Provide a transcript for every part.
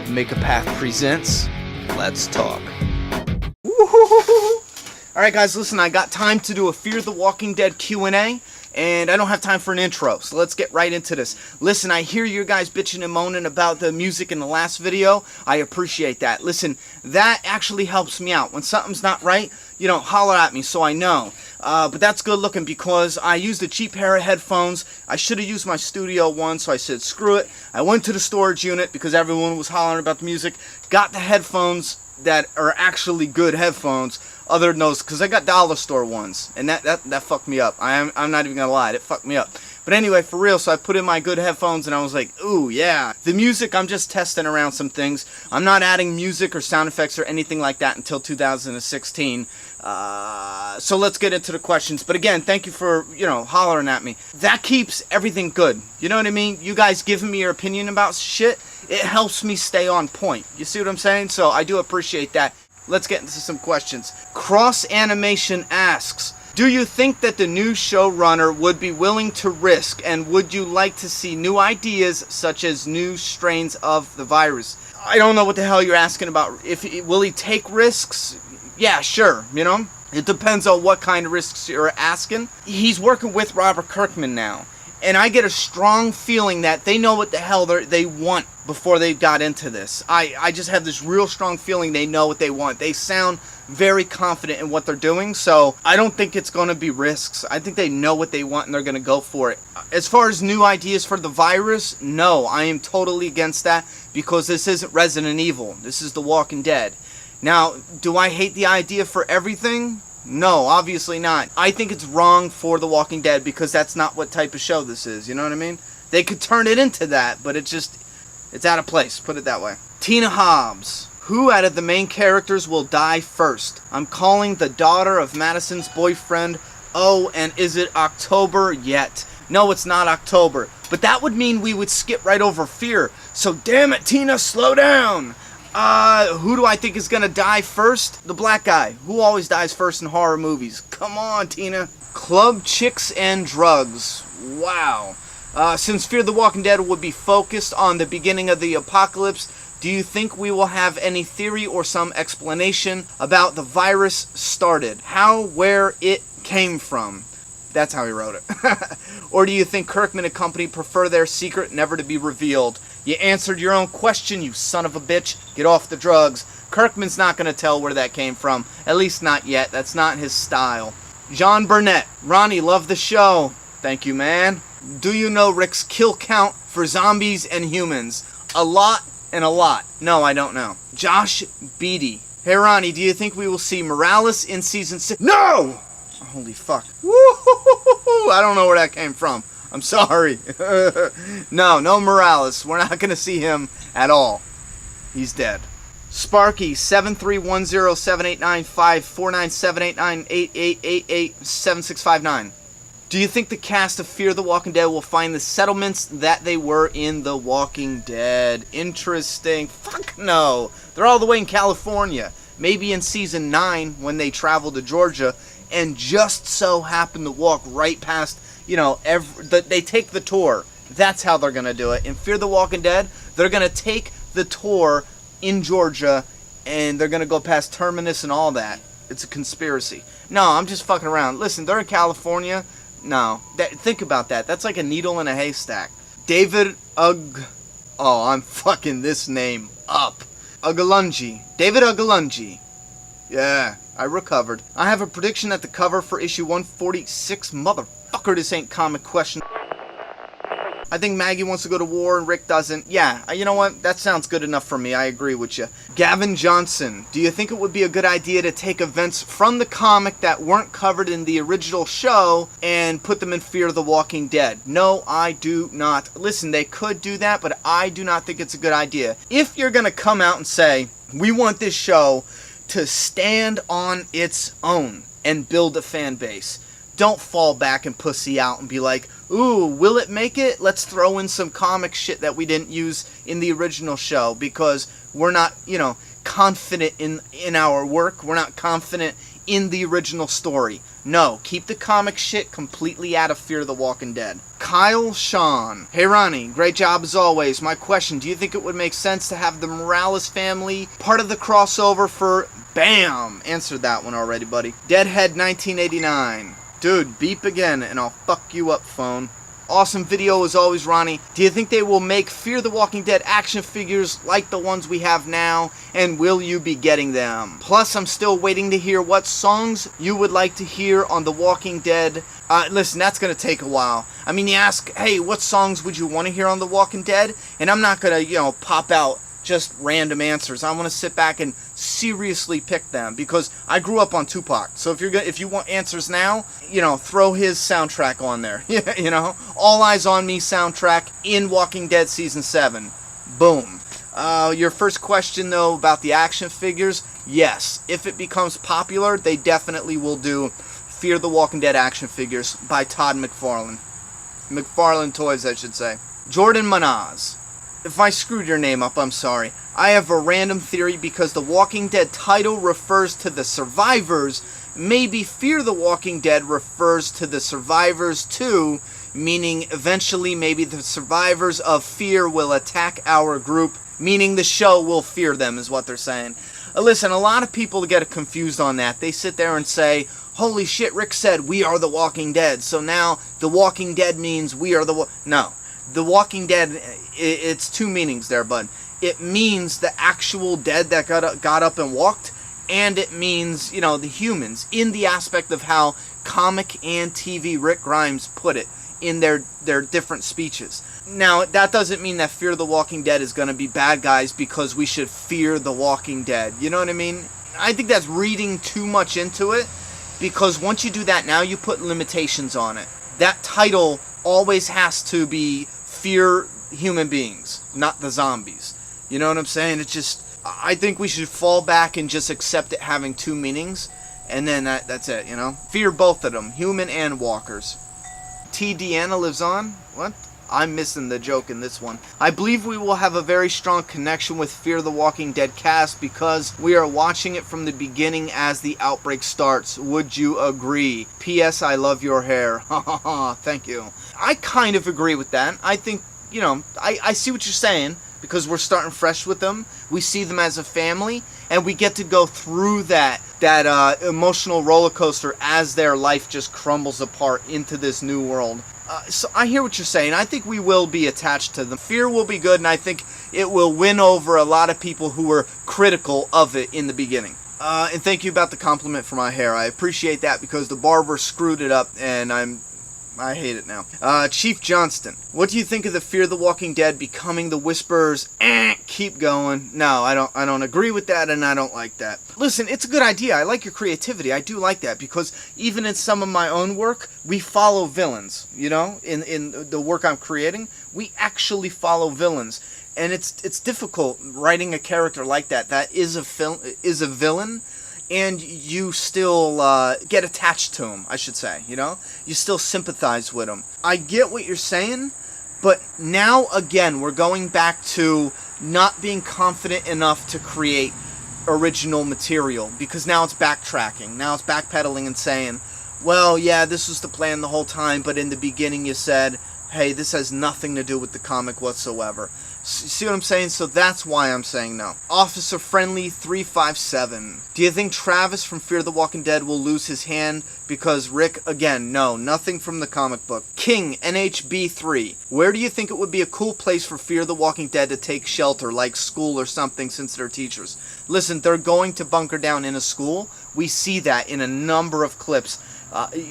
Make a Path presents Let's Talk. Alright guys, listen, I got time to do a Fear the Walking Dead Q&A, and I don't have time for an intro, so let's get right into this. Listen, I hear you guys bitching and moaning about the music in the last video. I appreciate that. Listen, that actually helps me out. When something's not right, you know, holler at me so I know. But that's good looking because I used a cheap pair of headphones. I should have used my studio one, so I said screw it. I went to the storage unit because everyone was hollering about the music. Got the headphones that are actually good headphones, other than those, because I got dollar store ones, and that fucked me up. I'm not even gonna lie, it fucked me up. But anyway, for real, so I put in my good headphones and I was like, ooh, yeah. The music, I'm just testing around some things. I'm not adding music or sound effects or anything like that until 2016. So let's get into the questions. But again, thank you for, hollering at me. That keeps everything good. You know what I mean? You guys giving me your opinion about shit, it helps me stay on point. You see what I'm saying? So I do appreciate that. Let's get into some questions. Cross Animation asks, do you think that the new showrunner would be willing to risk, and would you like to see new ideas such as new strains of the virus? I don't know what the hell you're asking about. Will he take risks? Yeah, sure, It depends on what kind of risks you're asking. He's working with Robert Kirkman now, and I get a strong feeling that they know what the hell they want before they got into this. I just have this real strong feeling they know what they want. They sound very confident in what they're doing, so I don't think it's going to be risks. I think they know what they want and they're going to go for it. As far as new ideas for the virus, no, I am totally against that because this isn't Resident Evil. This is The Walking Dead. Now, do I hate the idea for everything? No, obviously not. I think it's wrong for The Walking Dead because that's not what type of show this is, you know what I mean? They could turn it into that, but it's out of place, put it that way. Tina Hobbs. Who out of the main characters will die first? I'm calling the daughter of Madison's boyfriend. Oh, and is it October yet? No, it's not October. But that would mean we would skip right over Fear. So damn it, Tina, slow down. Who do I think is gonna die first? The black guy, who always dies first in horror movies. Come on, Tina. Club Chicks and Drugs. Wow. Since Fear the Walking Dead would be focused on the beginning of the apocalypse, do you think we will have any theory or some explanation about the virus started? How, where it came from? That's how he wrote it. Or do you think Kirkman and company prefer their secret never to be revealed? You answered your own question, you son of a bitch. Get off the drugs. Kirkman's not going to tell where that came from. At least not yet. That's not his style. John Burnett. Ronnie, love the show. Thank you, man. Do you know Rick's kill count for zombies and humans? A lot and a lot. No, I don't know. Josh Beatty. Hey, Ronnie, do you think we will see Morales in season 6? No! Holy fuck. Woo-hoo-hoo-hoo-hoo. I don't know where that came from. I'm sorry. No Morales. We're not going to see him at all. He's dead. Sparky, 731078954978988887659. Do you think the cast of Fear the Walking Dead will find the settlements that they were in The Walking Dead? Interesting. Fuck no. They're all the way in California. Maybe in season 9 when they travel to Georgia and just so happen to walk right past, they take the tour. That's how they're going to do it. In Fear the Walking Dead, they're going to take the tour in Georgia and they're going to go past Terminus and all that. It's a conspiracy. No, I'm just fucking around. Listen, they're in California. No. Think about that. That's like a needle in a haystack. David Oh, I'm fucking this name up. Ugalungi. David Ugalungi. Yeah, I recovered. I have a prediction that the cover for issue 146, motherfucker, this ain't comic question. I think Maggie wants to go to war and Rick doesn't. Yeah, you know what? That sounds good enough for me. I agree with you. Gavin Johnson. Do you think it would be a good idea to take events from the comic that weren't covered in the original show and put them in Fear the Walking Dead? No, I do not. Listen, they could do that, but I do not think it's a good idea. If you're going to come out and say, we want this show to stand on its own and build a fan base, don't fall back and pussy out and be like, ooh, will it make it? Let's throw in some comic shit that we didn't use in the original show because we're not, confident in our work. We're not confident in the original story. No, keep the comic shit completely out of Fear the Walking Dead. Kyle Sean. Hey Ronnie, great job as always. My question, do you think it would make sense to have the Morales family part of the crossover for... Bam! Answered that one already, buddy. Deadhead 1989. Dude, beep again and I'll fuck you up, phone. Awesome video as always, Ronnie. Do you think they will make Fear the Walking Dead action figures like the ones we have now? And will you be getting them? Plus, I'm still waiting to hear what songs you would like to hear on The Walking Dead. Listen, that's going to take a while. I mean, you ask, hey, what songs would you want to hear on The Walking Dead? And I'm not going to, pop out just random answers. I want to sit back and seriously pick them because I grew up on Tupac. So if you want answers now, throw his soundtrack on there. All Eyes on Me soundtrack in Walking Dead season 7. Boom. Your first question though about the action figures, yes, if it becomes popular, they definitely will do Fear the Walking Dead action figures by Todd McFarlane. McFarlane Toys, I should say. Jordan Manaz. If I screwed your name up, I'm sorry. I have a random theory because the Walking Dead title refers to the survivors. Maybe Fear the Walking Dead refers to the survivors too, meaning eventually maybe the survivors of Fear will attack our group, meaning the show will fear them is what they're saying. Listen, a lot of people get confused on that. They sit there and say, holy shit, Rick said we are the Walking Dead, so now the Walking Dead means we are the... No. The Walking Dead, it's two meanings there, bud. It means the actual dead that got up and walked, and it means, the humans, in the aspect of how comic and TV Rick Grimes put it in their different speeches. Now, that doesn't mean that Fear the Walking Dead is going to be bad guys because we should fear the Walking Dead. You know what I mean? I think that's reading too much into it, because once you do that, now you put limitations on it. That title always has to be fear human beings, not the zombies. You know what I'm saying? It's just, I think we should fall back and just accept it having two meanings, and then that's it, Fear both of them, human and walkers. T. Deanna lives on? What? I'm missing the joke in this one. I believe we will have a very strong connection with Fear the Walking Dead cast because we are watching it from the beginning as the outbreak starts. Would you agree? P.S. I love your hair. Ha ha ha. Thank you. I kind of agree with that. I think, I see what you're saying because we're starting fresh with them. We see them as a family and we get to go through that emotional roller coaster as their life just crumbles apart into this new world. So I hear what you're saying. I think we will be attached to them. Fear will be good, and I think it will win over a lot of people who were critical of it in the beginning. And thank you about the compliment for my hair. I appreciate that because the barber screwed it up, and I hate it now. Chief Johnston, what do you think of the Fear the Walking Dead becoming the Whisperers? Keep going. No, I don't agree with that, and I don't like that. Listen, it's a good idea. I like your creativity. I do like that because even in some of my own work, we follow villains. In the work I'm creating, we actually follow villains, and it's difficult writing a character like that. That is a villain. And you still get attached to him, I should say, You still sympathize with him. I get what you're saying, but now, again, we're going back to not being confident enough to create original material, because now it's backtracking. Now it's backpedaling and saying, well, yeah, this was the plan the whole time, but in the beginning you said, hey, this has nothing to do with the comic whatsoever. See what I'm saying? So that's why I'm saying no. Officer Friendly 357. Do you think Travis from Fear the Walking Dead will lose his hand because Rick? Again, no, nothing from the comic book. King NHB3. Where do you think it would be a cool place for Fear the Walking Dead to take shelter, like school or something, since they're teachers? Listen, they're going to bunker down in a school. We see that in a number of clips.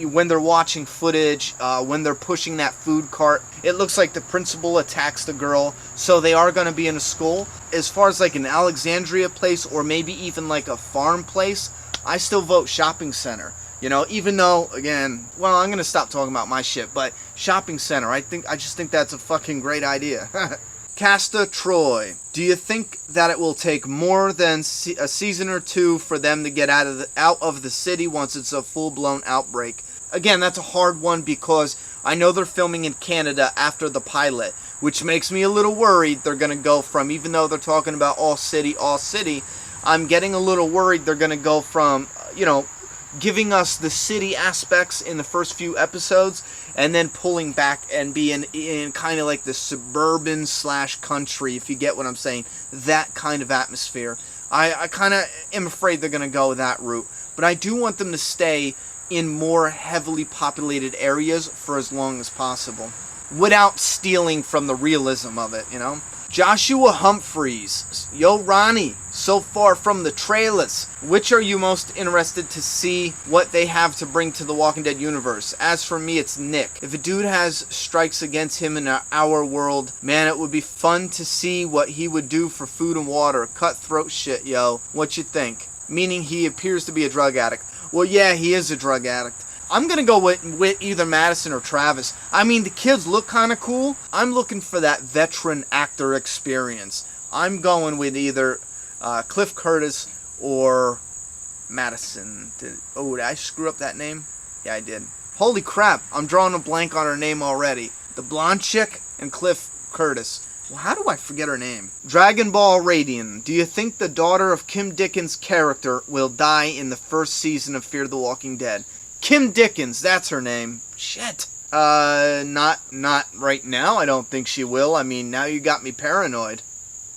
When they're watching footage, when they're pushing that food cart, it looks like the principal attacks the girl, so they are going to be in a school. As far as like an Alexandria place or maybe even like a farm place, I still vote shopping center. Even though, again, well, I'm going to stop talking about my shit, but shopping center, I just think that's a fucking great idea. Casta Troy, do you think that it will take more than a season or two for them to get out of the city once it's a full-blown outbreak? Again, that's a hard one because I know they're filming in Canada after the pilot, which makes me a little worried they're going to go from, even though they're talking about all city, I'm getting a little worried they're going to go from, giving us the city aspects in the first few episodes, and then pulling back and being in kind of like the suburban / country, if you get what I'm saying. That kind of atmosphere. I kind of am afraid they're going to go that route. But I do want them to stay in more heavily populated areas for as long as possible, without stealing from the realism of it, you know? Joshua Humphreys. Yo, Ronnie, so far from the trailers, which are you most interested to see what they have to bring to the Walking Dead universe? As for me, it's Nick. If a dude has strikes against him in our world, man, it would be fun to see what he would do for food and water. Cutthroat shit, yo. What you think? Meaning he appears to be a drug addict. Well, yeah, he is a drug addict. I'm going to go with either Madison or Travis. I mean, the kids look kind of cool. I'm looking for that veteran actor experience. I'm going with either Cliff Curtis or Madison. Did I screw up that name? Yeah, I did. Holy crap, I'm drawing a blank on her name already. The blonde chick and Cliff Curtis. Well, how do I forget her name? Dragon Ball Radiant. Do you think the daughter of Kim Dickens' character will die in the first season of Fear the Walking Dead? Kim Dickens, that's her name. Shit. Not right now. I don't think she will. I mean, now you got me paranoid.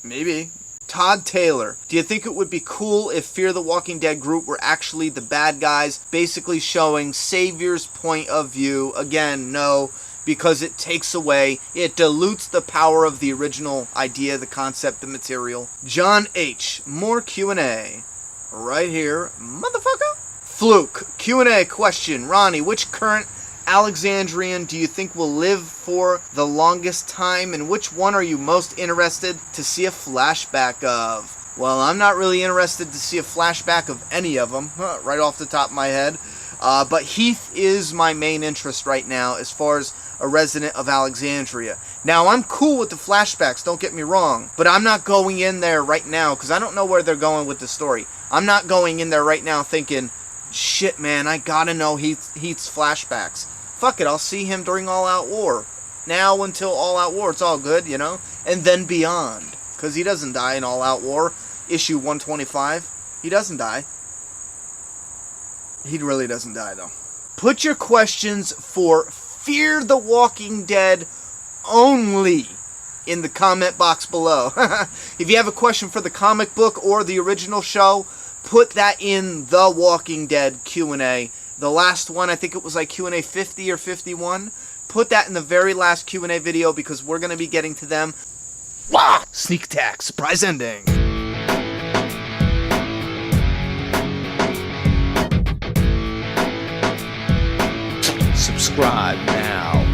Maybe. Todd Taylor. Do you think it would be cool if Fear the Walking Dead group were actually the bad guys, basically showing Savior's point of view? Again, no, because it takes away, it dilutes the power of the original idea, the concept, the material. John H. More Q&A. Right here. Motherfucker. Fluke, Q&A question. Ronnie, which current Alexandrian do you think will live for the longest time, and which one are you most interested to see a flashback of? Well, I'm not really interested to see a flashback of any of them, right off the top of my head. But Heath is my main interest right now as far as a resident of Alexandria. Now, I'm cool with the flashbacks, don't get me wrong, but I'm not going in there right now because I don't know where they're going with the story. I'm not going in there right now thinking, shit, man, I gotta know Heath's flashbacks. Fuck it, I'll see him during All Out War. Now until All Out War, it's all good, you know? And then beyond. Because he doesn't die in All Out War. Issue 125. He doesn't die. He really doesn't die, though. Put your questions for Fear the Walking Dead only in the comment box below. If you have a question for the comic book or the original show, put that in the Walking Dead Q&A. The last one, I think it was like Q&A 50 or 51. Put that in the very last Q&A video because we're going to be getting to them. Wow! Sneak attack, surprise ending. Subscribe now.